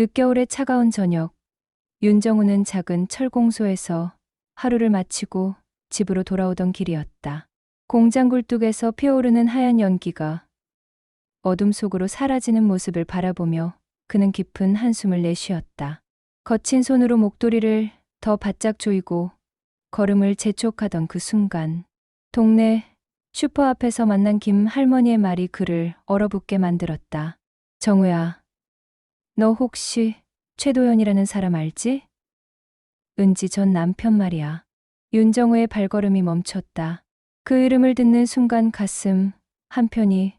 늦겨울의 차가운 저녁, 윤정우는 작은 철공소에서 하루를 마치고 집으로 돌아오던 길이었다. 공장 굴뚝에서 피어오르는 하얀 연기가 어둠 속으로 사라지는 모습을 바라보며 그는 깊은 한숨을 내쉬었다. 거친 손으로 목도리를 더 바짝 조이고 걸음을 재촉하던 그 순간, 동네 슈퍼 앞에서 만난 김 할머니의 말이 그를 얼어붙게 만들었다. 정우야, 너 혹시 최도연이라는 사람 알지? 은지 전 남편 말이야. 윤정우의 발걸음이 멈췄다. 그 이름을 듣는 순간 가슴 한편이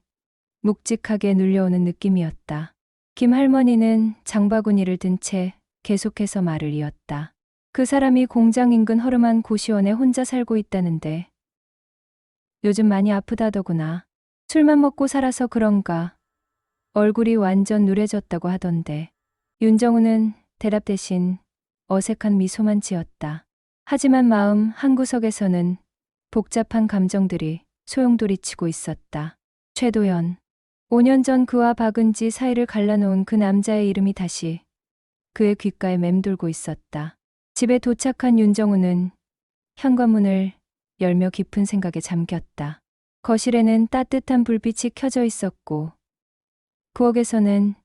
묵직하게 눌려오는 느낌이었다. 김 할머니는 장바구니를 든 채 계속해서 말을 이었다. 그 사람이 공장 인근 허름한 고시원에 혼자 살고 있다는데 요즘 많이 아프다더구나. 술만 먹고 살아서 그런가. 얼굴이 완전 누래졌다고 하던데. 윤정우는 대답 대신 어색한 미소만 지었다. 하지만 마음 한구석에서는 복잡한 감정들이 소용돌이치고 있었다. 최도연. 5년 전 그와 박은지 사이를 갈라놓은 그 남자의 이름이 다시 그의 귓가에 맴돌고 있었다. 집에 도착한 윤정우는 현관문을 열며 깊은 생각에 잠겼다. 거실에는 따뜻한 불빛이 켜져 있었고 부엌에서는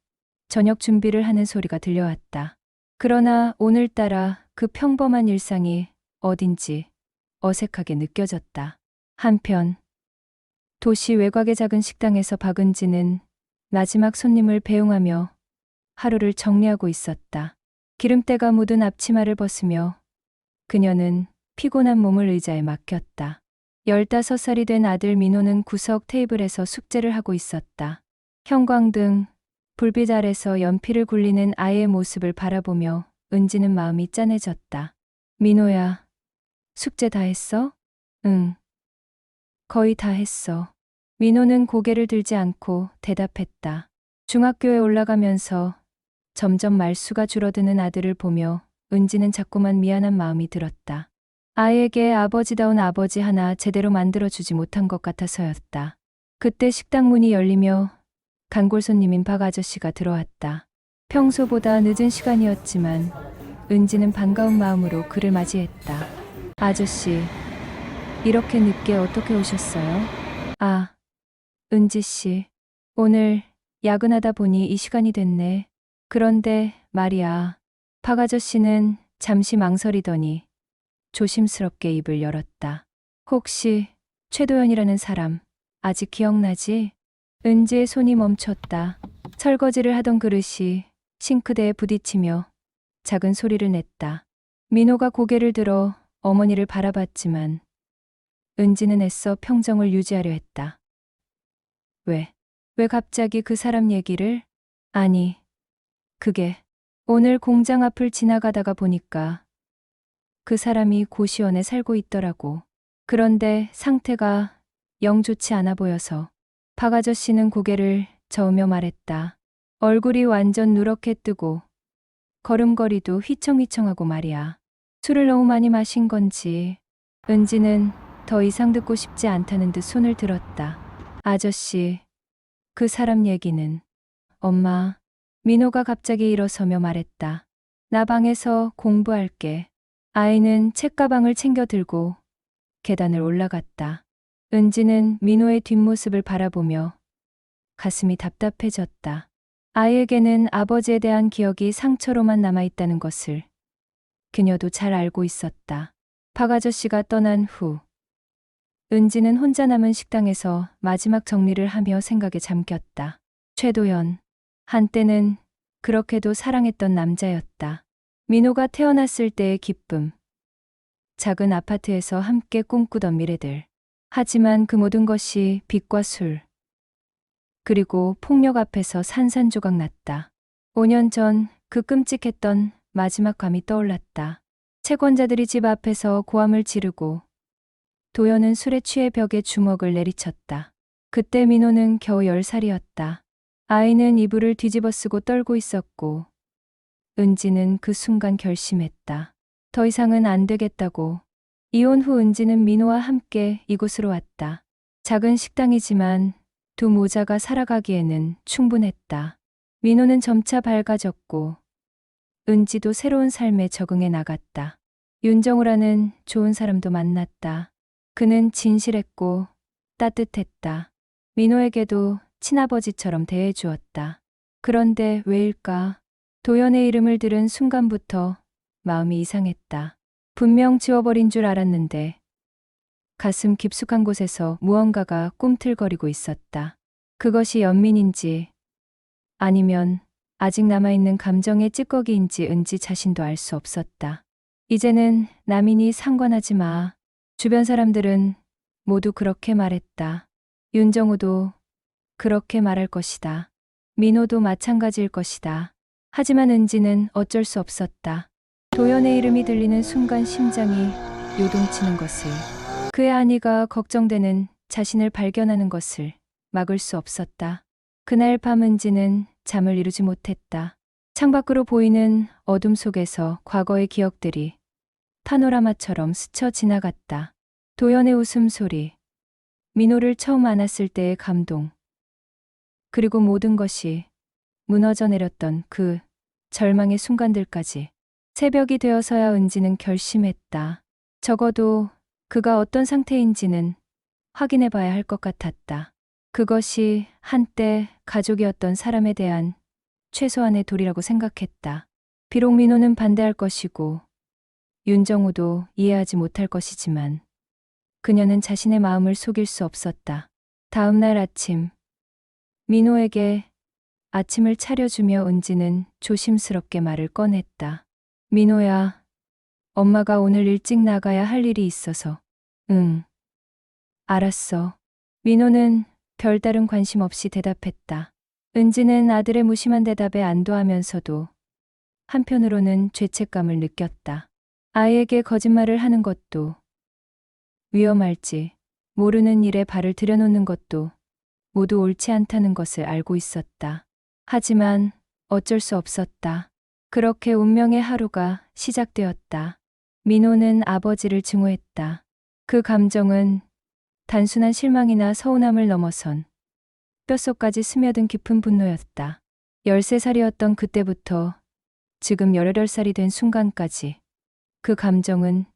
저녁 준비를 하는 소리가 들려왔다. 그러나 오늘따라 그 평범한 일상이 어딘지 어색하게 느껴졌다. 한편 도시 외곽의 작은 식당에서 박은지는 마지막 손님을 배웅하며 하루를 정리하고 있었다. 기름때가 묻은 앞치마를 벗으며 그녀는 피곤한 몸을 의자에 맡겼다. 15살이 된 아들 민호는 구석 테이블에서 숙제를 하고 있었다. 형광등, 불빛 아래서 연필을 굴리는 아이의 모습을 바라보며 은지는 마음이 짠해졌다. 민호야, 숙제 다 했어? 응. 거의 다 했어. 민호는 고개를 들지 않고 대답했다. 중학교에 올라가면서 점점 말수가 줄어드는 아들을 보며 은지는 자꾸만 미안한 마음이 들었다. 아이에게 아버지다운 아버지 하나 제대로 만들어주지 못한 것 같아서였다. 그때 식당 문이 열리며 단골 손님인 박 아저씨가 들어왔다. 평소보다 늦은 시간이었지만 은지는 반가운 마음으로 그를 맞이했다. 아저씨, 이렇게 늦게 어떻게 오셨어요? 아, 은지 씨, 오늘 야근하다 보니 이 시간이 됐네. 그런데 말이야. 박 아저씨는 잠시 망설이더니 조심스럽게 입을 열었다. 혹시 최도연이라는 사람 아직 기억나지? 은지의 손이 멈췄다. 설거지를 하던 그릇이 싱크대에 부딪히며 작은 소리를 냈다. 민호가 고개를 들어 어머니를 바라봤지만 은지는 애써 평정을 유지하려 했다. 왜 갑자기 그 사람 얘기를? 아니, 그게 오늘 공장 앞을 지나가다가 보니까 그 사람이 고시원에 살고 있더라고. 그런데 상태가 영 좋지 않아 보여서. 박 아저씨는 고개를 저으며 말했다. 얼굴이 완전 누렇게 뜨고 걸음걸이도 휘청휘청하고 말이야. 술을 너무 많이 마신 건지. 은지는 더 이상 듣고 싶지 않다는 듯 손을 들었다. 아저씨, 그 사람 얘기는. 엄마, 민호가 갑자기 일어서며 말했다. 나 방에서 공부할게. 아이는 책가방을 챙겨 들고 계단을 올라갔다. 은지는 민호의 뒷모습을 바라보며 가슴이 답답해졌다. 아이에게는 아버지에 대한 기억이 상처로만 남아있다는 것을 그녀도 잘 알고 있었다. 박 아저씨가 떠난 후 은지는 혼자 남은 식당에서 마지막 정리를 하며 생각에 잠겼다. 최도연, 한때는 그렇게도 사랑했던 남자였다. 민호가 태어났을 때의 기쁨, 작은 아파트에서 함께 꿈꾸던 미래들. 하지만 그 모든 것이 빛과 술, 그리고 폭력 앞에서 산산조각 났다. 5년 전 그 끔찍했던 마지막 밤이 떠올랐다. 채권자들이 집 앞에서 고함을 지르고 도연은 술에 취해 벽에 주먹을 내리쳤다. 그때 민호는 겨우 10살이었다. 아이는 이불을 뒤집어 쓰고 떨고 있었고 은지는 그 순간 결심했다. 더 이상은 안 되겠다고. 이혼 후 은지는 민호와 함께 이곳으로 왔다. 작은 식당이지만 두 모자가 살아가기에는 충분했다. 민호는 점차 밝아졌고 은지도 새로운 삶에 적응해 나갔다. 윤정우라는 좋은 사람도 만났다. 그는 진실했고 따뜻했다. 민호에게도 친아버지처럼 대해주었다. 그런데 왜일까? 도연의 이름을 들은 순간부터 마음이 이상했다. 분명 지워버린 줄 알았는데 가슴 깊숙한 곳에서 무언가가 꿈틀거리고 있었다. 그것이 연민인지 아니면 아직 남아있는 감정의 찌꺼기인지 은지 자신도 알 수 없었다. 이제는 남인이 상관하지 마. 주변 사람들은 모두 그렇게 말했다. 윤정우도 그렇게 말할 것이다. 민호도 마찬가지일 것이다. 하지만 은지는 어쩔 수 없었다. 도연의 이름이 들리는 순간 심장이 요동치는 것을, 그의 안위가 걱정되는 자신을 발견하는 것을 막을 수 없었다. 그날 밤 은지는 잠을 이루지 못했다. 창밖으로 보이는 어둠 속에서 과거의 기억들이 파노라마처럼 스쳐 지나갔다. 도연의 웃음소리, 민호를 처음 안았을 때의 감동, 그리고 모든 것이 무너져 내렸던 그 절망의 순간들까지. 새벽이 되어서야 은지는 결심했다. 적어도 그가 어떤 상태인지는 확인해 봐야 할 것 같았다. 그것이 한때 가족이었던 사람에 대한 최소한의 도리라고 생각했다. 비록 민호는 반대할 것이고 윤정우도 이해하지 못할 것이지만 그녀는 자신의 마음을 속일 수 없었다. 다음 날 아침, 민호에게 아침을 차려주며 은지는 조심스럽게 말을 꺼냈다. 민호야, 엄마가 오늘 일찍 나가야 할 일이 있어서. 응, 알았어. 민호는 별다른 관심 없이 대답했다. 은지는 아들의 무심한 대답에 안도하면서도 한편으로는 죄책감을 느꼈다. 아이에게 거짓말을 하는 것도, 위험할지 모르는 일에 발을 들여놓는 것도 모두 옳지 않다는 것을 알고 있었다. 하지만 어쩔 수 없었다. 그렇게 운명의 하루가 시작되었다. 민호는 아버지를 증오했다. 그 감정은 단순한 실망이나 서운함을 넘어선 뼛속까지 스며든 깊은 분노였다. 13살이었던 그때부터 지금 18살이 된 순간까지 그 감정은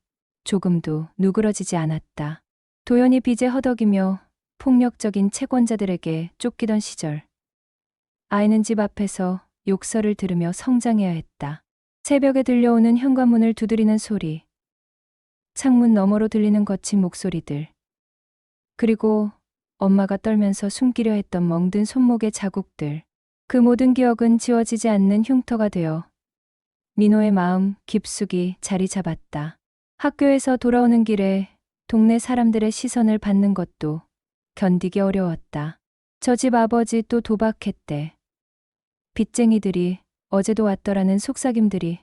조금도 누그러지지 않았다. 도연이 빚에 허덕이며 폭력적인 채권자들에게 쫓기던 시절, 아이는 집 앞에서 욕설을 들으며 성장해야 했다. 새벽에 들려오는 현관문을 두드리는 소리, 창문 너머로 들리는 거친 목소리들, 그리고 엄마가 떨면서 숨기려 했던 멍든 손목의 자국들, 그 모든 기억은 지워지지 않는 흉터가 되어 민호의 마음 깊숙이 자리 잡았다. 학교에서 돌아오는 길에 동네 사람들의 시선을 받는 것도 견디기 어려웠다. 저 집 아버지 또 도박했대. 빚쟁이들이 어제도 왔더라는 속삭임들이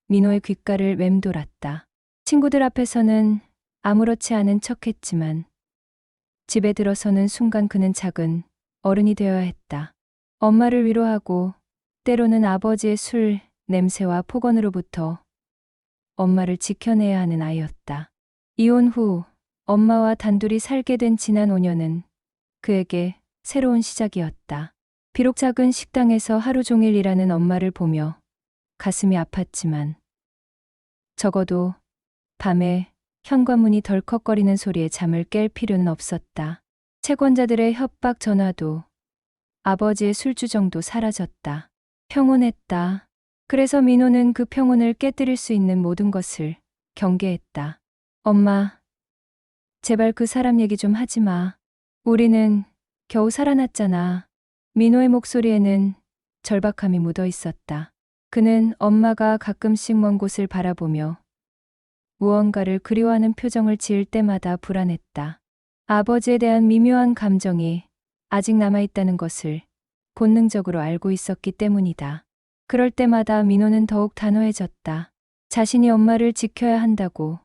민호의 귓가를 맴돌았다. 친구들 앞에서는 아무렇지 않은 척했지만 집에 들어서는 순간 그는 작은 어른이 되어야 했다. 엄마를 위로하고 때로는 아버지의 술 냄새와 폭언으로부터 엄마를 지켜내야 하는 아이였다. 이혼 후 엄마와 단둘이 살게 된 지난 5년은 그에게 새로운 시작이었다. 비록 작은 식당에서 하루 종일 일하는 엄마를 보며 가슴이 아팠지만 적어도 밤에 현관문이 덜컥거리는 소리에 잠을 깰 필요는 없었다. 채권자들의 협박 전화도 아버지의 술주정도 사라졌다. 평온했다. 그래서 민호는 그 평온을 깨뜨릴 수 있는 모든 것을 경계했다. 엄마, 제발 그 사람 얘기 좀 하지 마. 우리는 겨우 살아났잖아. 민호의 목소리에는 절박함이 묻어 있었다. 그는 엄마가 가끔씩 먼 곳을 바라보며 무언가를 그리워하는 표정을 지을 때마다 불안했다. 아버지에 대한 미묘한 감정이 아직 남아있다는 것을 본능적으로 알고 있었기 때문이다. 그럴 때마다 민호는 더욱 단호해졌다. 자신이 엄마를 지켜야 한다고,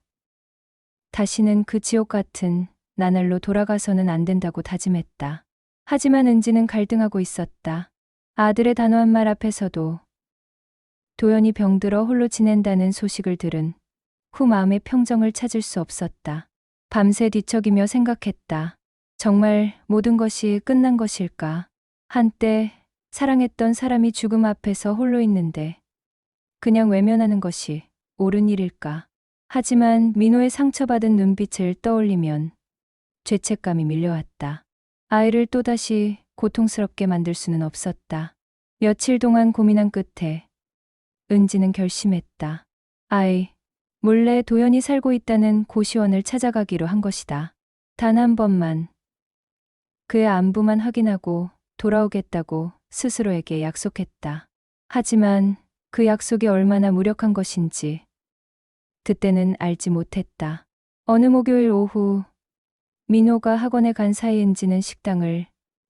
다시는 그 지옥 같은 나날로 돌아가서는 안 된다고 다짐했다. 하지만 은지는 갈등하고 있었다. 아들의 단호한 말 앞에서도 도연이 병들어 홀로 지낸다는 소식을 들은 후 마음의 평정을 찾을 수 없었다. 밤새 뒤척이며 생각했다. 정말 모든 것이 끝난 것일까? 한때 사랑했던 사람이 죽음 앞에서 홀로 있는데 그냥 외면하는 것이 옳은 일일까? 하지만 민호의 상처받은 눈빛을 떠올리면 죄책감이 밀려왔다. 아이를 또다시 고통스럽게 만들 수는 없었다. 며칠 동안 고민한 끝에 은지는 결심했다. 아이, 몰래 도연이 살고 있다는 고시원을 찾아가기로 한 것이다. 단 한 번만 그의 안부만 확인하고 돌아오겠다고 스스로에게 약속했다. 하지만 그 약속이 얼마나 무력한 것인지 그때는 알지 못했다. 어느 목요일 오후 민호가 학원에 간 사이 은지는 식당을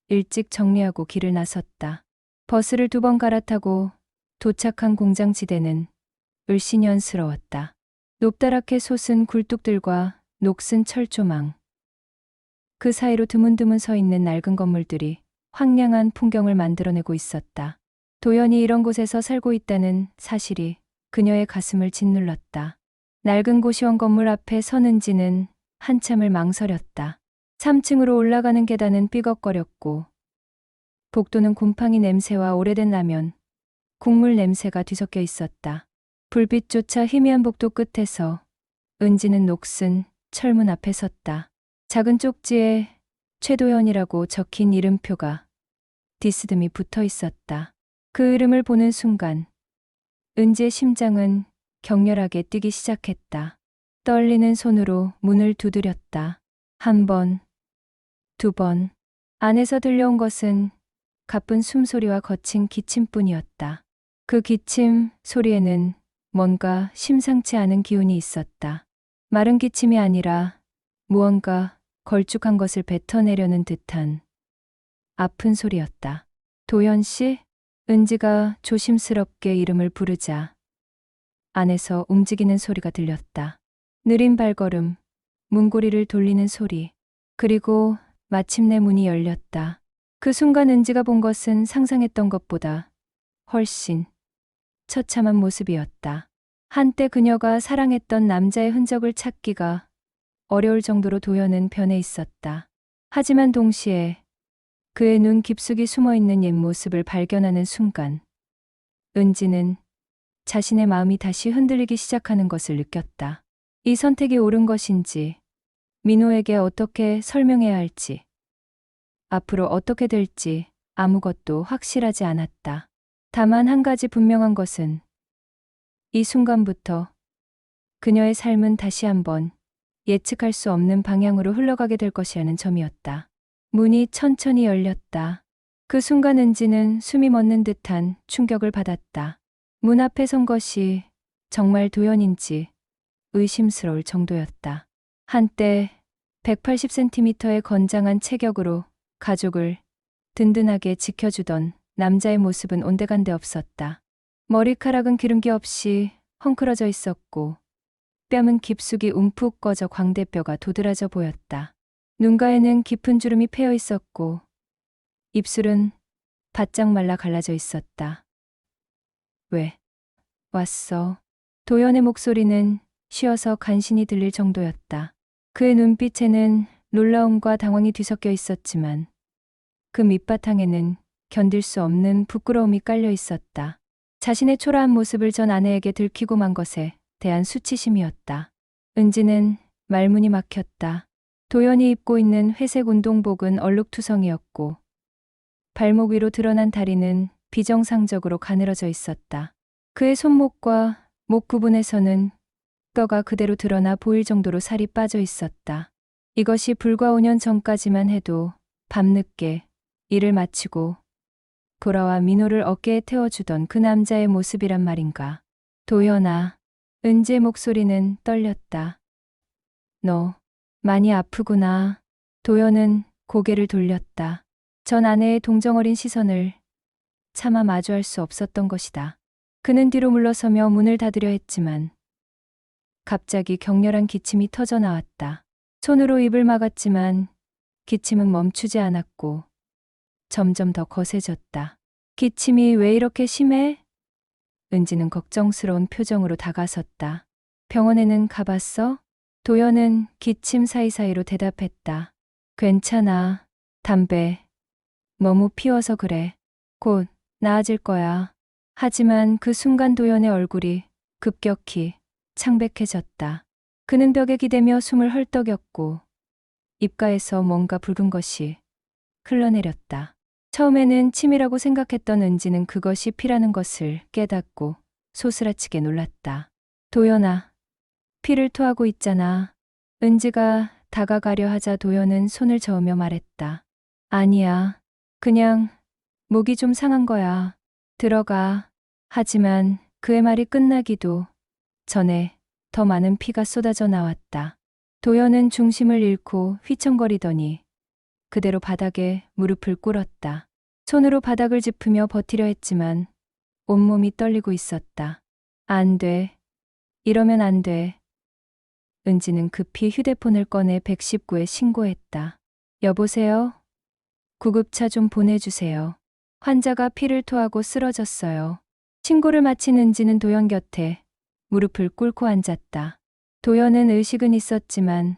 일찍 정리하고 길을 나섰다. 버스를 2번 갈아타고 도착한 공장지대는 을씨년스러웠다. 높다랗게 솟은 굴뚝들과 녹슨 철조망. 그 사이로 드문드문 서 있는 낡은 건물들이 황량한 풍경을 만들어내고 있었다. 도연이 이런 곳에서 살고 있다는 사실이 그녀의 가슴을 짓눌렀다. 낡은 고시원 건물 앞에 선 은지는 한참을 망설였다. 3층으로 올라가는 계단은 삐걱거렸고 복도는 곰팡이 냄새와 오래된 라면, 국물 냄새가 뒤섞여 있었다. 불빛조차 희미한 복도 끝에서 은지는 녹슨 철문 앞에 섰다. 작은 쪽지에 최도연이라고 적힌 이름표가 디스듬이 붙어 있었다. 그 이름을 보는 순간 은지의 심장은 격렬하게 뛰기 시작했다. 떨리는 손으로 문을 두드렸다. 1번, 2번. 안에서 들려온 것은 가쁜 숨소리와 거친 기침뿐이었다. 그 기침 소리에는 뭔가 심상치 않은 기운이 있었다. 마른 기침이 아니라 무언가 걸쭉한 것을 뱉어내려는 듯한 아픈 소리였다. 도연 씨? 은지가 조심스럽게 이름을 부르자 안에서 움직이는 소리가 들렸다. 느린 발걸음, 문고리를 돌리는 소리, 그리고 마침내 문이 열렸다. 그 순간 은지가 본 것은 상상했던 것보다 훨씬 처참한 모습이었다. 한때 그녀가 사랑했던 남자의 흔적을 찾기가 어려울 정도로 도연은 변해 있었다. 하지만 동시에 그의 눈 깊숙이 숨어있는 옛 모습을 발견하는 순간 은지는 자신의 마음이 다시 흔들리기 시작하는 것을 느꼈다. 이 선택이 옳은 것인지, 민호에게 어떻게 설명해야 할지, 앞으로 어떻게 될지 아무것도 확실하지 않았다. 다만 한 가지 분명한 것은 이 순간부터 그녀의 삶은 다시 한번 예측할 수 없는 방향으로 흘러가게 될 것이라는 점이었다. 문이 천천히 열렸다. 그 순간 은지는 숨이 멎는 듯한 충격을 받았다. 문 앞에 선 것이 정말 도연인지 의심스러울 정도였다. 한때 180cm의 건장한 체격으로 가족을 든든하게 지켜주던 남자의 모습은 온데간데 없었다. 머리카락은 기름기 없이 헝클어져 있었고 뺨은 깊숙이 움푹 꺼져 광대뼈가 도드라져 보였다. 눈가에는 깊은 주름이 패여 있었고 입술은 바짝 말라 갈라져 있었다. 왜 왔어? 도연의 목소리는 쉬어서 간신히 들릴 정도였다. 그의 눈빛에는 놀라움과 당황이 뒤섞여 있었지만 그 밑바탕에는 견딜 수 없는 부끄러움이 깔려 있었다. 자신의 초라한 모습을 전 아내에게 들키고 만 것에 대한 수치심이었다. 은지는 말문이 막혔다. 도연이 입고 있는 회색 운동복은 얼룩투성이었고 발목 위로 드러난 다리는 비정상적으로 가늘어져 있었다. 그의 손목과 목 부분에서는 뼈가 그대로 드러나 보일 정도로 살이 빠져 있었다. 이것이 불과 5년 전까지만 해도 밤늦게 일을 마치고 돌아와 민호를 어깨에 태워주던 그 남자의 모습이란 말인가. 도연아. 은지의 목소리는 떨렸다. 너 많이 아프구나. 도연은 고개를 돌렸다. 전 아내의 동정어린 시선을 차마 마주할 수 없었던 것이다. 그는 뒤로 물러서며 문을 닫으려 했지만 갑자기 격렬한 기침이 터져 나왔다. 손으로 입을 막았지만 기침은 멈추지 않았고 점점 더 거세졌다. 기침이 왜 이렇게 심해? 은지는 걱정스러운 표정으로 다가섰다. 병원에는 가봤어? 도연은 기침 사이사이로 대답했다. 괜찮아. 담배 너무 피워서 그래. 곧 나아질 거야. 하지만 그 순간 도연의 얼굴이 급격히 창백해졌다. 그는 벽에 기대며 숨을 헐떡였고 입가에서 뭔가 붉은 것이 흘러내렸다. 처음에는 침이라고 생각했던 은지는 그것이 피라는 것을 깨닫고 소스라치게 놀랐다. 도연아, 피를 토하고 있잖아. 은지가 다가가려 하자 도연은 손을 저으며 말했다. 아니야. 그냥 목이 좀 상한 거야. 들어가. 하지만 그의 말이 끝나기도 전에 더 많은 피가 쏟아져 나왔다. 도연은 중심을 잃고 휘청거리더니 그대로 바닥에 무릎을 꿇었다. 손으로 바닥을 짚으며 버티려 했지만 온몸이 떨리고 있었다. 안 돼. 이러면 안 돼. 은지는 급히 휴대폰을 꺼내 119에 신고했다. 여보세요? 구급차 좀 보내주세요. 환자가 피를 토하고 쓰러졌어요. 신고를 마친 은지는 도연 곁에 무릎을 꿇고 앉았다. 도연은 의식은 있었지만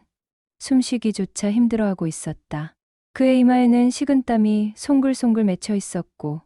숨쉬기조차 힘들어하고 있었다. 그의 이마에는 식은땀이 송글송글 맺혀 있었고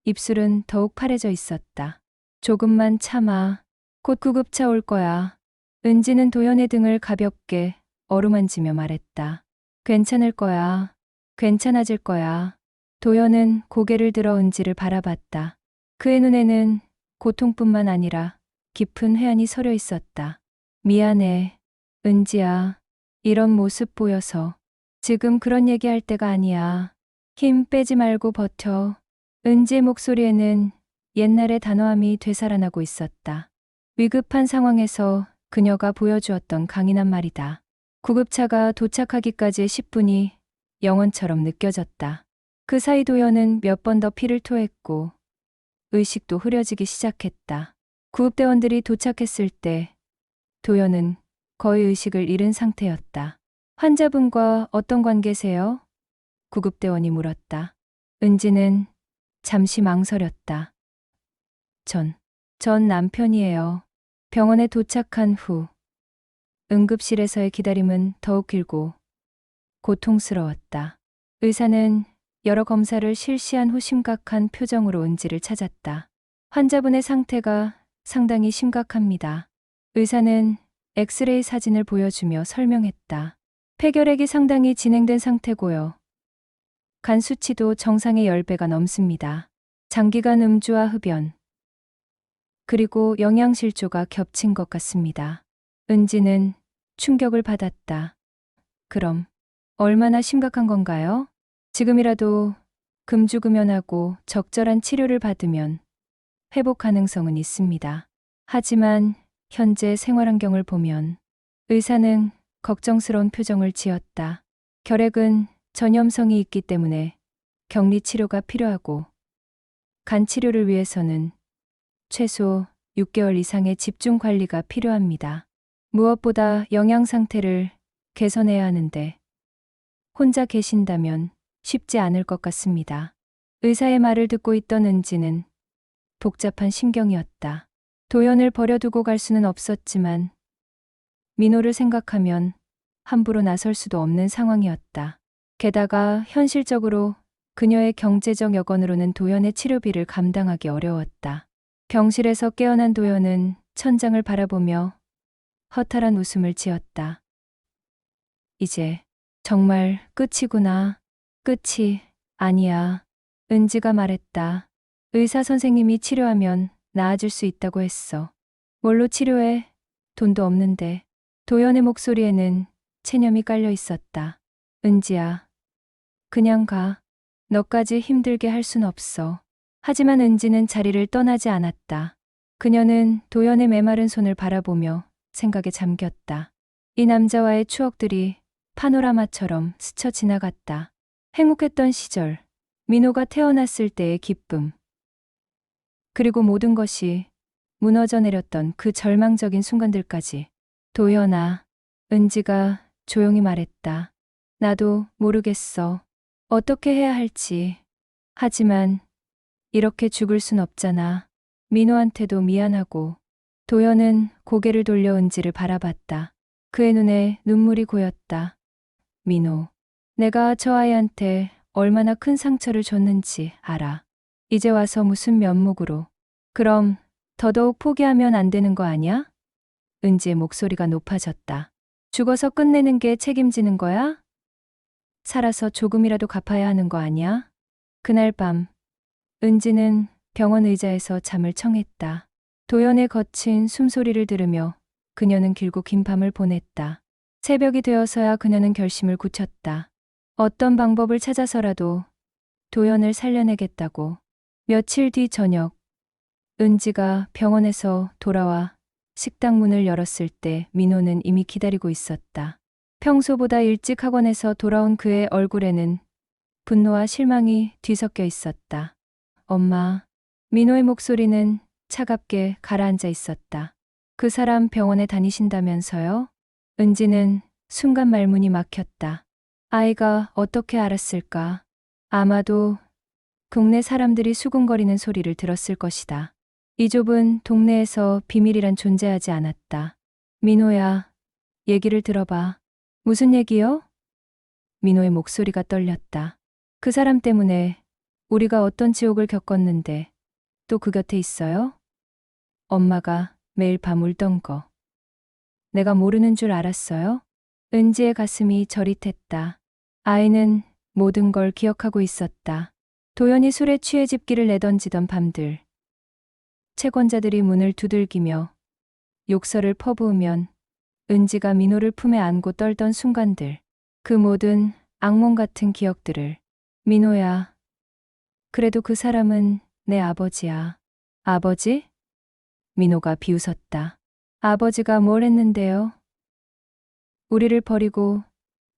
입술은 더욱 파래져 있었다. 조금만 참아. 곧 구급차 올 거야. 은지는 도연의 등을 가볍게 어루만지며 말했다. 괜찮을 거야. 괜찮아질 거야. 도연은 고개를 들어 은지를 바라봤다. 그의 눈에는 고통뿐만 아니라 깊은 회한이 서려 있었다. 미안해. 은지야. 이런 모습 보여서. 지금 그런 얘기할 때가 아니야. 힘 빼지 말고 버텨. 은지의 목소리에는 옛날의 단호함이 되살아나고 있었다. 위급한 상황에서 그녀가 보여주었던 강인한 말이다. 구급차가 도착하기까지의 10분이 영원처럼 느껴졌다. 그 사이 도연은 몇 번 더 피를 토했고 의식도 흐려지기 시작했다. 구급대원들이 도착했을 때 도연은 거의 의식을 잃은 상태였다. 환자분과 어떤 관계세요? 구급대원이 물었다. 은지는 잠시 망설였다. 전 남편이에요. 병원에 도착한 후 응급실에서의 기다림은 더욱 길고 고통스러웠다. 의사는 여러 검사를 실시한 후 심각한 표정으로 은지를 찾았다. 환자분의 상태가 상당히 심각합니다. 의사는 엑스레이 사진을 보여주며 설명했다. 폐결핵이 상당히 진행된 상태고요. 간 수치도 정상의 10배가 넘습니다. 장기간 음주와 흡연, 그리고 영양실조가 겹친 것 같습니다. 은지는 충격을 받았다. 그럼 얼마나 심각한 건가요? 지금이라도 금주금연하고 적절한 치료를 받으면 회복 가능성은 있습니다. 하지만 현재 생활 환경을 보면 의사는 걱정스러운 표정을 지었다. 결핵은 전염성이 있기 때문에 격리 치료가 필요하고 간 치료를 위해서는 최소 6개월 이상의 집중 관리가 필요합니다. 무엇보다 영양 상태를 개선해야 하는데 혼자 계신다면 쉽지 않을 것 같습니다. 의사의 말을 듣고 있던 은지는 복잡한 심경이었다. 도연을 버려두고 갈 수는 없었지만 민호를 생각하면 함부로 나설 수도 없는 상황이었다. 게다가 현실적으로 그녀의 경제적 여건으로는 도연의 치료비를 감당하기 어려웠다. 병실에서 깨어난 도연은 천장을 바라보며 허탈한 웃음을 지었다. 이제 정말 끝이구나. 끝이 아니야. 은지가 말했다. 의사 선생님이 치료하면 나아질 수 있다고 했어. 뭘로 치료해? 돈도 없는데. 도연의 목소리에는 체념이 깔려 있었다. 은지야, 그냥 가. 너까지 힘들게 할 순 없어. 하지만 은지는 자리를 떠나지 않았다. 그녀는 도연의 메마른 손을 바라보며 생각에 잠겼다. 이 남자와의 추억들이 파노라마처럼 스쳐 지나갔다. 행복했던 시절, 민호가 태어났을 때의 기쁨. 그리고 모든 것이 무너져 내렸던 그 절망적인 순간들까지. 도연아, 은지가 조용히 말했다. 나도 모르겠어. 어떻게 해야 할지. 하지만 이렇게 죽을 순 없잖아. 민호한테도 미안하고. 도연은 고개를 돌려 은지를 바라봤다. 그의 눈에 눈물이 고였다. 민호, 내가 저 아이한테 얼마나 큰 상처를 줬는지 알아. 이제 와서 무슨 면목으로 그럼 더더욱 포기하면 안 되는 거 아니야? 은지의 목소리가 높아졌다. 죽어서 끝내는 게 책임지는 거야? 살아서 조금이라도 갚아야 하는 거 아니야? 그날 밤, 은지는 병원 의자에서 잠을 청했다. 도연의 거친 숨소리를 들으며 그녀는 길고 긴 밤을 보냈다. 새벽이 되어서야 그녀는 결심을 굳혔다. 어떤 방법을 찾아서라도 도연을 살려내겠다고. 며칠 뒤 저녁, 은지가 병원에서 돌아와 식당 문을 열었을 때 민호는 이미 기다리고 있었다. 평소보다 일찍 학원에서 돌아온 그의 얼굴에는 분노와 실망이 뒤섞여 있었다. 엄마. 민호의 목소리는 차갑게 가라앉아 있었다. 그 사람 병원에 다니신다면서요? 은지는 순간 말문이 막혔다. 아이가 어떻게 알았을까? 아마도 동네 사람들이 수군거리는 소리를 들었을 것이다. 이 좁은 동네에서 비밀이란 존재하지 않았다. 민호야, 얘기를 들어봐. 무슨 얘기요? 민호의 목소리가 떨렸다. 그 사람 때문에 우리가 어떤 지옥을 겪었는데 또 그 곁에 있어요? 엄마가 매일 밤 울던 거. 내가 모르는 줄 알았어요? 은지의 가슴이 저릿했다. 아이는 모든 걸 기억하고 있었다. 도연이 술에 취해 집기를 내던지던 밤들. 채권자들이 문을 두들기며 욕설을 퍼부으면 은지가 민호를 품에 안고 떨던 순간들. 그 모든 악몽 같은 기억들을. 민호야. 그래도 그 사람은 내 아버지야. 아버지? 민호가 비웃었다. 아버지가 뭘 했는데요? 우리를 버리고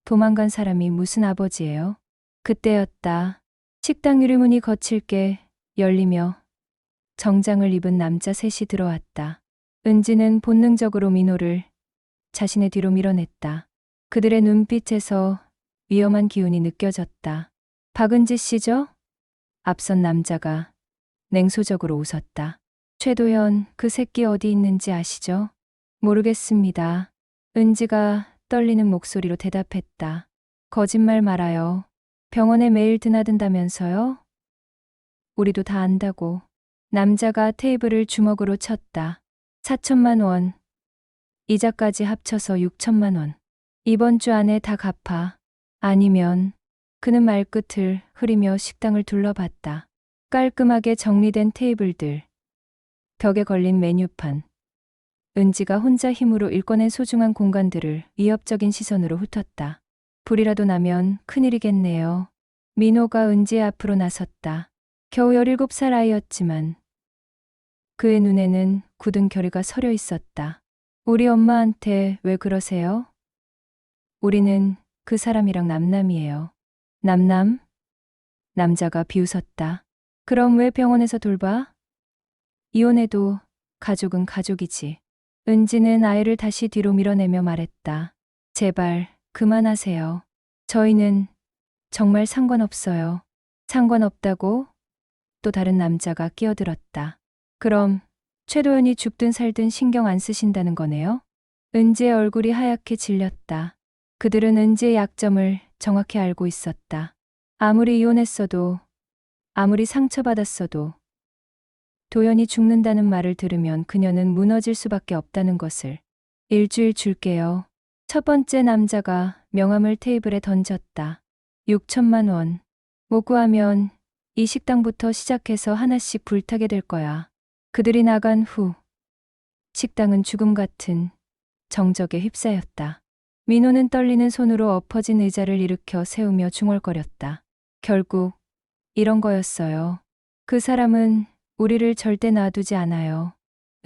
도망간 사람이 무슨 아버지예요? 그때였다. 식당 유리문이 거칠게 열리며 정장을 입은 남자 셋이 들어왔다. 은지는 본능적으로 민호를 자신의 뒤로 밀어냈다. 그들의 눈빛에서 위험한 기운이 느껴졌다. 박은지 씨죠? 앞선 남자가 냉소적으로 웃었다. 최도연, 그 새끼 어디 있는지 아시죠? 모르겠습니다. 은지가 떨리는 목소리로 대답했다. 거짓말 말아요. 병원에 매일 드나든다면서요? 우리도 다 안다고. 남자가 테이블을 주먹으로 쳤다. 4천만 원. 이자까지 합쳐서 6천만 원. 이번 주 안에 다 갚아. 아니면. 그는 말끝을 흐리며 식당을 둘러봤다. 깔끔하게 정리된 테이블들. 벽에 걸린 메뉴판. 은지가 혼자 힘으로 일궈낸 소중한 공간들을 위협적인 시선으로 훑었다. 불이라도 나면 큰일이겠네요. 민호가 은지의 앞으로 나섰다. 겨우 17살 아이였지만 그의 눈에는 굳은 결의가 서려 있었다. 우리 엄마한테 왜 그러세요? 우리는 그 사람이랑 남남이에요. 남남? 남자가 비웃었다. 그럼 왜 병원에서 돌봐? 이혼해도 가족은 가족이지. 은지는 아이를 다시 뒤로 밀어내며 말했다. 제발 그만하세요. 저희는 정말 상관없어요. 상관없다고? 또 다른 남자가 끼어들었다. 그럼 최도연이 죽든 살든 신경 안 쓰신다는 거네요? 은지의 얼굴이 하얗게 질렸다. 그들은 은지의 약점을 정확히 알고 있었다. 아무리 이혼했어도, 아무리 상처받았어도 도연이 죽는다는 말을 들으면 그녀는 무너질 수밖에 없다는 것을. 일주일 줄게요. 첫 번째 남자가 명함을 테이블에 던졌다. 6천만 원. 못 구하면 이 식당부터 시작해서 하나씩 불타게 될 거야. 그들이 나간 후 식당은 죽음 같은 정적에 휩싸였다. 민호는 떨리는 손으로 엎어진 의자를 일으켜 세우며 중얼거렸다. 결국 이런 거였어요. 그 사람은 우리를 절대 놔두지 않아요.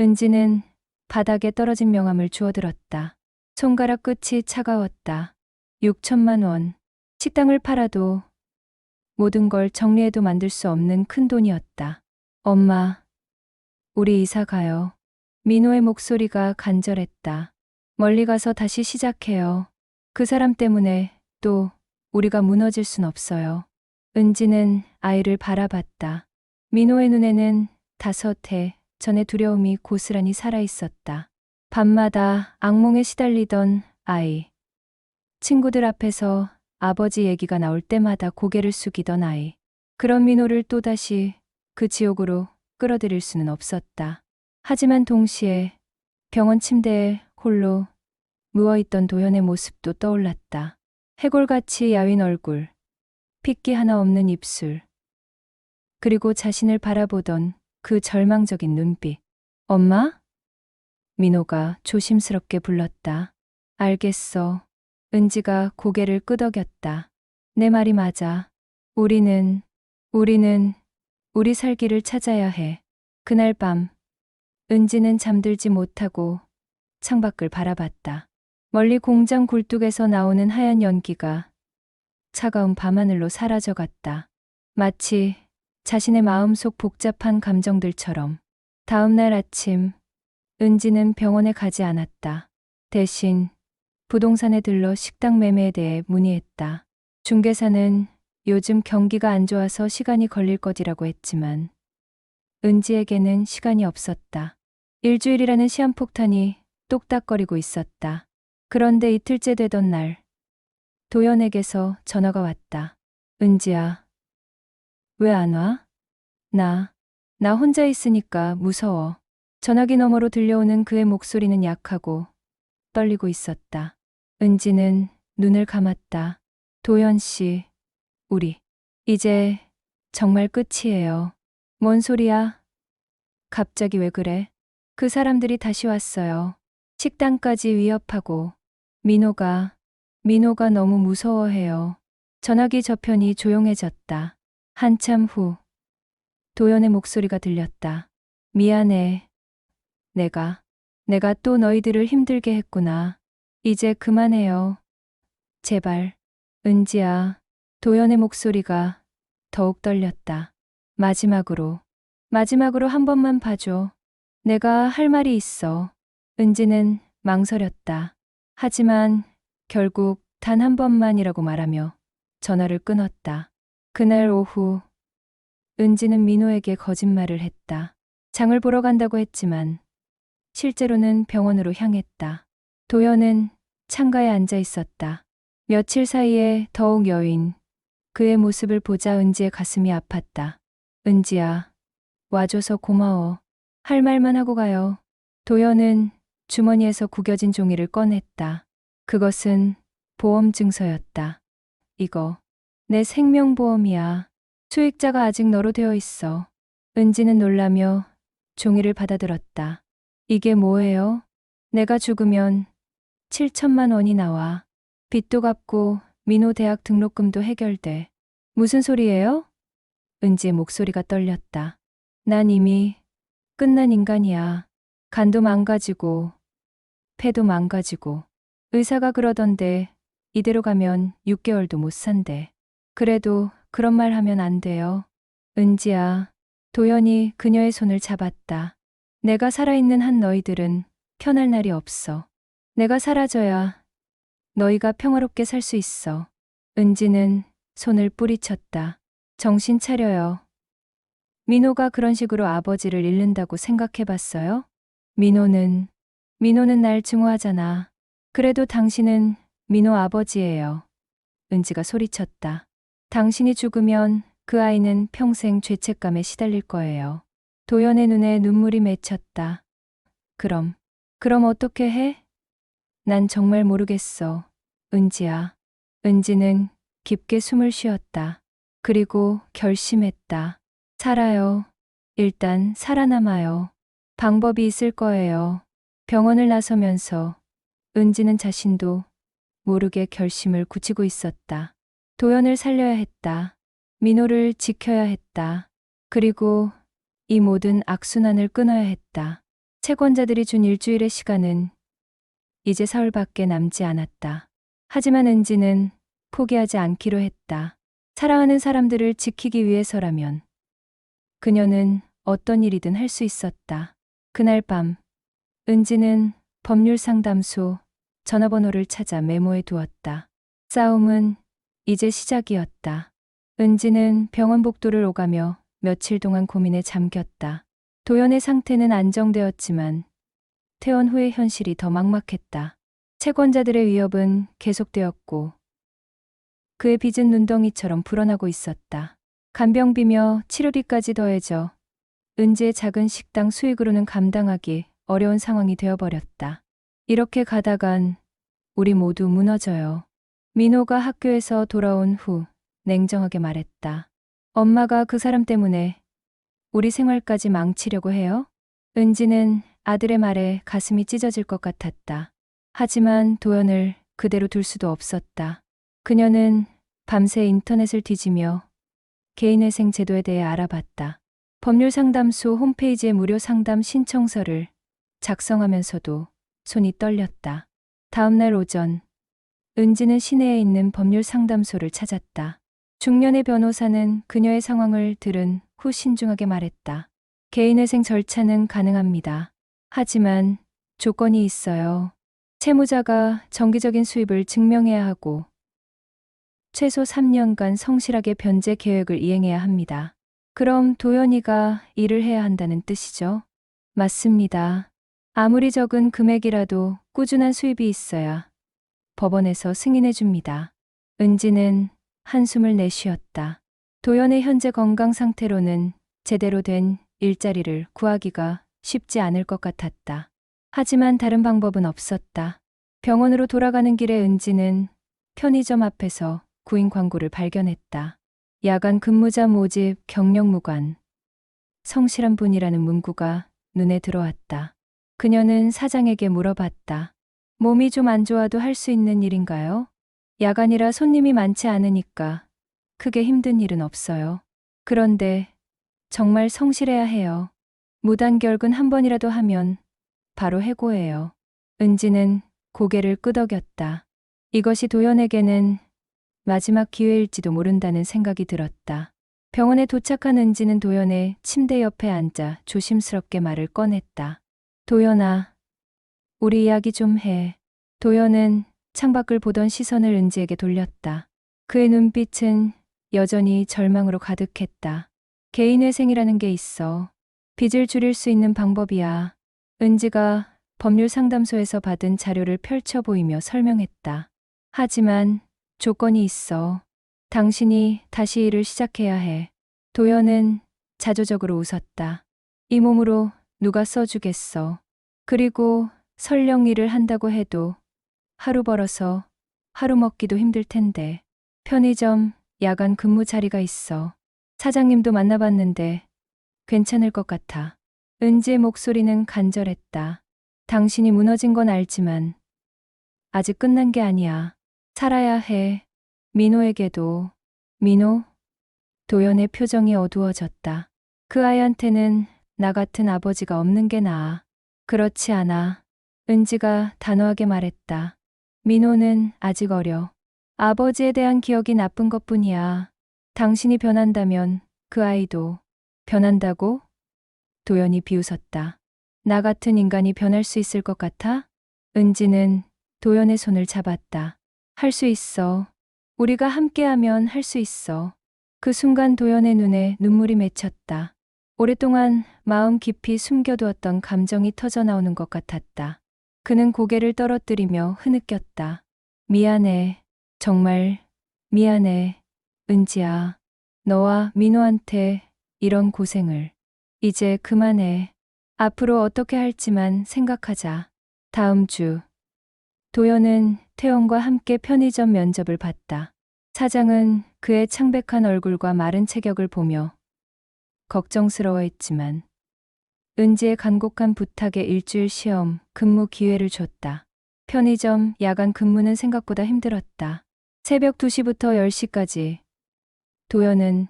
은지는 바닥에 떨어진 명함을 주워들었다. 손가락 끝이 차가웠다. 6천만 원. 식당을 팔아도 모든 걸 정리해도 만들 수 없는 큰 돈이었다. 엄마, 우리 이사 가요. 민호의 목소리가 간절했다. 멀리 가서 다시 시작해요. 그 사람 때문에 또 우리가 무너질 순 없어요. 은지는 아이를 바라봤다. 민호의 눈에는 5해 전의 두려움이 고스란히 살아있었다. 밤마다 악몽에 시달리던 아이. 친구들 앞에서 아버지 얘기가 나올 때마다 고개를 숙이던 아이. 그런 민호를 또다시 그 지옥으로 끌어들일 수는 없었다. 하지만 동시에 병원 침대에 홀로 누워있던 도연의 모습도 떠올랐다. 해골같이 야윈 얼굴, 핏기 하나 없는 입술, 그리고 자신을 바라보던 그 절망적인 눈빛. 엄마? 민호가 조심스럽게 불렀다. 알겠어. 은지가 고개를 끄덕였다. 내 말이 맞아. 우리는 우리 살길을 찾아야 해. 그날 밤, 은지는 잠들지 못하고 창밖을 바라봤다. 멀리 공장 굴뚝에서 나오는 하얀 연기가 차가운 밤하늘로 사라져갔다. 마치 자신의 마음속 복잡한 감정들처럼. 다음 날 아침, 은지는 병원에 가지 않았다. 대신 부동산에 들러 식당 매매에 대해 문의했다. 중개사는 요즘 경기가 안 좋아서 시간이 걸릴 것이라고 했지만 은지에게는 시간이 없었다. 일주일이라는 시한폭탄이 똑딱거리고 있었다. 그런데 이틀째 되던 날, 도연에게서 전화가 왔다. 은지야, 왜 안 와? 나 혼자 있으니까 무서워. 전화기 너머로 들려오는 그의 목소리는 약하고 떨리고 있었다. 은지는 눈을 감았다. 도연 씨, 우리 이제 정말 끝이에요. 뭔 소리야? 갑자기 왜 그래? 그 사람들이 다시 왔어요. 식당까지 위협하고 민호가 너무 무서워해요. 전화기 저편이 조용해졌다. 한참 후 도연의 목소리가 들렸다. 미안해. 내가 또 너희들을 힘들게 했구나. 이제 그만해요. 제발. 은지야. 도연의 목소리가 더욱 떨렸다. 마지막으로 한 번만 봐줘. 내가 할 말이 있어. 은지는 망설였다. 하지만 결국 단 한 번만이라고 말하며 전화를 끊었다. 그날 오후 은지는 민호에게 거짓말을 했다. 장을 보러 간다고 했지만 실제로는 병원으로 향했다. 도연은 창가에 앉아 있었다. 며칠 사이에 더욱 여인, 그의 모습을 보자 은지의 가슴이 아팠다. 은지야, 와줘서 고마워. 할 말만 하고 가요. 도연은 주머니에서 구겨진 종이를 꺼냈다. 그것은 보험 증서였다. 이거 내 생명보험이야. 수익자가 아직 너로 되어 있어. 은지는 놀라며 종이를 받아들었다. 이게 뭐예요? 내가 죽으면 7천만 원이 나와. 빚도 갚고 민호 대학 등록금도 해결돼. 무슨 소리예요? 은지의 목소리가 떨렸다. 난 이미 끝난 인간이야. 간도 망가지고 폐도 망가지고. 의사가 그러던데 이대로 가면 6개월도 못 산대. 그래도 그런 말 하면 안 돼요. 은지야. 도연이 그녀의 손을 잡았다. 내가 살아있는 한 너희들은 편할 날이 없어. 내가 사라져야 너희가 평화롭게 살 수 있어. 은지는 손을 뿌리쳤다. 정신 차려요. 민호가 그런 식으로 아버지를 잃는다고 생각해봤어요? 민호는 날 증오하잖아. 그래도 당신은 민호 아버지예요. 은지가 소리쳤다. 당신이 죽으면 그 아이는 평생 죄책감에 시달릴 거예요. 도연의 눈에 눈물이 맺혔다. 그럼 어떻게 해? 난 정말 모르겠어. 은지야. 은지는 깊게 숨을 쉬었다. 그리고 결심했다. 살아요. 일단 살아남아요. 방법이 있을 거예요. 병원을 나서면서 은지는 자신도 모르게 결심을 굳히고 있었다. 도연을 살려야 했다. 민호를 지켜야 했다. 그리고 이 모든 악순환을 끊어야 했다. 채권자들이 준 일주일의 시간은 이제 사흘밖에 남지 않았다. 하지만 은지는 포기하지 않기로 했다. 사랑하는 사람들을 지키기 위해서라면 그녀는 어떤 일이든 할 수 있었다. 그날 밤 은지는 법률상담소 전화번호를 찾아 메모해 두었다. 싸움은 이제 시작이었다. 은지는 병원 복도를 오가며 며칠 동안 고민에 잠겼다. 도연의 상태는 안정되었지만 퇴원 후의 현실이 더 막막했다. 채권자들의 위협은 계속되었고 그의 빚은 눈덩이처럼 불어나고 있었다. 간병비며 치료비까지 더해져 은지의 작은 식당 수익으로는 감당하기 어려운 상황이 되어버렸다. 이렇게 가다간 우리 모두 무너져요. 민호가 학교에서 돌아온 후 냉정하게 말했다. 엄마가 그 사람 때문에 우리 생활까지 망치려고 해요? 은지는 아들의 말에 가슴이 찢어질 것 같았다. 하지만 도연을 그대로 둘 수도 없었다. 그녀는 밤새 인터넷을 뒤지며 개인회생 제도에 대해 알아봤다. 법률상담소 홈페이지에 무료 상담 신청서를 작성하면서도 손이 떨렸다. 다음날 오전, 은지는 시내에 있는 법률상담소를 찾았다. 중년의 변호사는 그녀의 상황을 들은 후 신중하게 말했다. 개인회생 절차는 가능합니다. 하지만 조건이 있어요. 채무자가 정기적인 수입을 증명해야 하고 최소 3년간 성실하게 변제 계획을 이행해야 합니다. 그럼 도연이가 일을 해야 한다는 뜻이죠? 맞습니다. 아무리 적은 금액이라도 꾸준한 수입이 있어야 법원에서 승인해 줍니다. 은지는 한숨을 내쉬었다. 도연의 현재 건강 상태로는 제대로 된 일자리를 구하기가 쉽지 않을 것 같았다. 하지만 다른 방법은 없었다. 병원으로 돌아가는 길에 은지는 편의점 앞에서 구인 광고를 발견했다. 야간 근무자 모집 경력 무관. 성실한 분이라는 문구가 눈에 들어왔다. 그녀는 사장에게 물어봤다. 몸이 좀 안 좋아도 할 수 있는 일인가요? 야간이라 손님이 많지 않으니까 크게 힘든 일은 없어요. 그런데 정말 성실해야 해요. 무단결근 한 번이라도 하면 바로 해고해요. 은지는 고개를 끄덕였다. 이것이 도연에게는 마지막 기회일지도 모른다는 생각이 들었다. 병원에 도착한 은지는 도연의 침대 옆에 앉아 조심스럽게 말을 꺼냈다. 도연아, 우리 이야기 좀 해. 도연은 창밖을 보던 시선을 은지에게 돌렸다. 그의 눈빛은 여전히 절망으로 가득했다. 개인회생이라는 게 있어. 빚을 줄일 수 있는 방법이야. 은지가 법률상담소에서 받은 자료를 펼쳐 보이며 설명했다. 하지만 조건이 있어. 당신이 다시 일을 시작해야 해. 도연은 자조적으로 웃었다. 이 몸으로 누가 써주겠어. 그리고 설령 일을 한다고 해도 하루 벌어서 하루 먹기도 힘들 텐데. 편의점 야간 근무 자리가 있어. 사장님도 만나봤는데 괜찮을 것 같아. 은지의 목소리는 간절했다. 당신이 무너진 건 알지만 아직 끝난 게 아니야. 살아야 해. 민호에게도. 민호? 도연의 표정이 어두워졌다. 그 아이한테는 나 같은 아버지가 없는 게 나아. 그렇지 않아. 은지가 단호하게 말했다. 민호는 아직 어려. 아버지에 대한 기억이 나쁜 것뿐이야. 당신이 변한다면 그 아이도 변한다고? 도연이 비웃었다. 나 같은 인간이 변할 수 있을 것 같아? 은지는 도연의 손을 잡았다. 할 수 있어. 우리가 함께하면 할 수 있어. 그 순간 도연의 눈에 눈물이 맺혔다. 오랫동안 마음 깊이 숨겨두었던 감정이 터져나오는 것 같았다. 그는 고개를 떨어뜨리며 흐느꼈다. 미안해. 정말 미안해. 은지야. 너와 민호한테 이런 고생을. 이제 그만해. 앞으로 어떻게 할지만 생각하자. 다음 주. 도연은 태원과 함께 편의점 면접을 봤다. 사장은 그의 창백한 얼굴과 마른 체격을 보며 걱정스러워했지만 은지의 간곡한 부탁에 일주일 시험 근무 기회를 줬다. 편의점 야간 근무는 생각보다 힘들었다. 새벽 2시부터 10시까지 도연은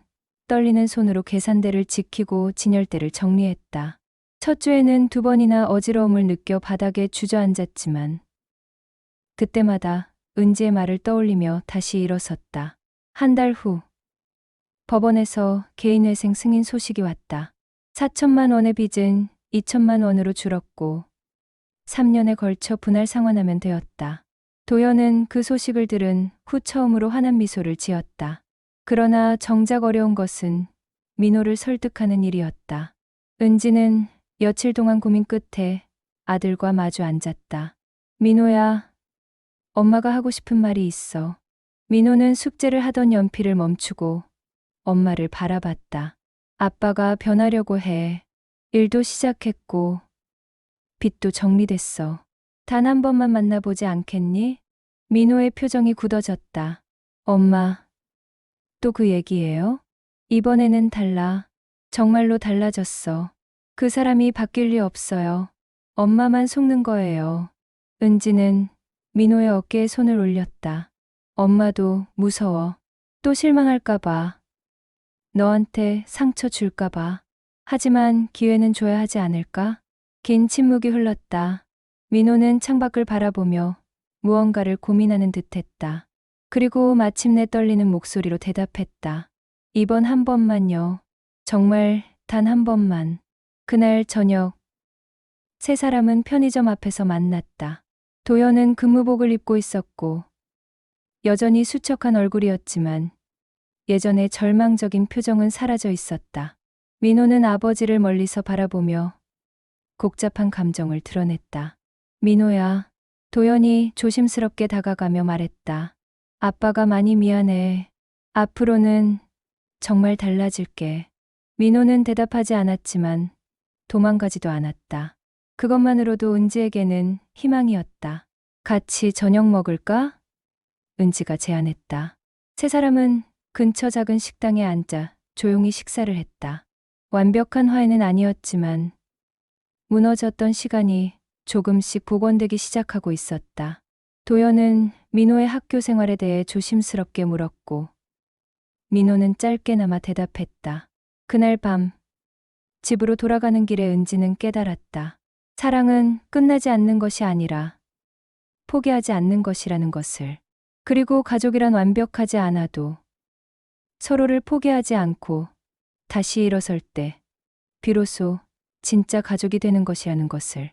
떨리는 손으로 계산대를 지키고 진열대를 정리했다. 첫 주에는 2번이나 어지러움을 느껴 바닥에 주저앉았지만 그때마다 은지의 말을 떠올리며 다시 일어섰다. 한 달 후 법원에서 개인회생 승인 소식이 왔다. 4천만 원의 빚은 2천만 원으로 줄었고 3년에 걸쳐 분할 상환하면 되었다. 도연은 그 소식을 들은 후 처음으로 환한 미소를 지었다. 그러나 정작 어려운 것은 민호를 설득하는 일이었다. 은지는 며칠 동안 고민 끝에 아들과 마주 앉았다. 민호야, 엄마가 하고 싶은 말이 있어. 민호는 숙제를 하던 연필을 멈추고 엄마를 바라봤다. 아빠가 변하려고 해. 일도 시작했고 빚도 정리됐어. 단 한 번만 만나보지 않겠니? 민호의 표정이 굳어졌다. 엄마, 또 그 얘기예요? 이번에는 달라. 정말로 달라졌어. 그 사람이 바뀔 리 없어요. 엄마만 속는 거예요. 은지는 민호의 어깨에 손을 올렸다. 엄마도 무서워. 또 실망할까봐. 너한테 상처 줄까봐. 하지만 기회는 줘야 하지 않을까? 긴 침묵이 흘렀다. 민호는 창밖을 바라보며 무언가를 고민하는 듯 했다. 그리고 마침내 떨리는 목소리로 대답했다. 이번 한 번만요. 정말 단 한 번만. 그날 저녁, 세 사람은 편의점 앞에서 만났다. 도연은 근무복을 입고 있었고, 여전히 수척한 얼굴이었지만, 예전의 절망적인 표정은 사라져 있었다. 민호는 아버지를 멀리서 바라보며 복잡한 감정을 드러냈다. 민호야, 도연이 조심스럽게 다가가며 말했다. 아빠가 많이 미안해. 앞으로는 정말 달라질게. 민호는 대답하지 않았지만 도망가지도 않았다. 그것만으로도 은지에게는 희망이었다. 같이 저녁 먹을까? 은지가 제안했다. 세 사람은 근처 작은 식당에 앉아 조용히 식사를 했다. 완벽한 화해는 아니었지만 무너졌던 시간이 조금씩 복원되기 시작하고 있었다. 도연은 민호의 학교 생활에 대해 조심스럽게 물었고 민호는 짧게나마 대답했다. 그날 밤 집으로 돌아가는 길에 은지는 깨달았다. 사랑은 끝나지 않는 것이 아니라 포기하지 않는 것이라는 것을. 그리고 가족이란 완벽하지 않아도 서로를 포기하지 않고 다시 일어설 때 비로소 진짜 가족이 되는 것이라는 것을.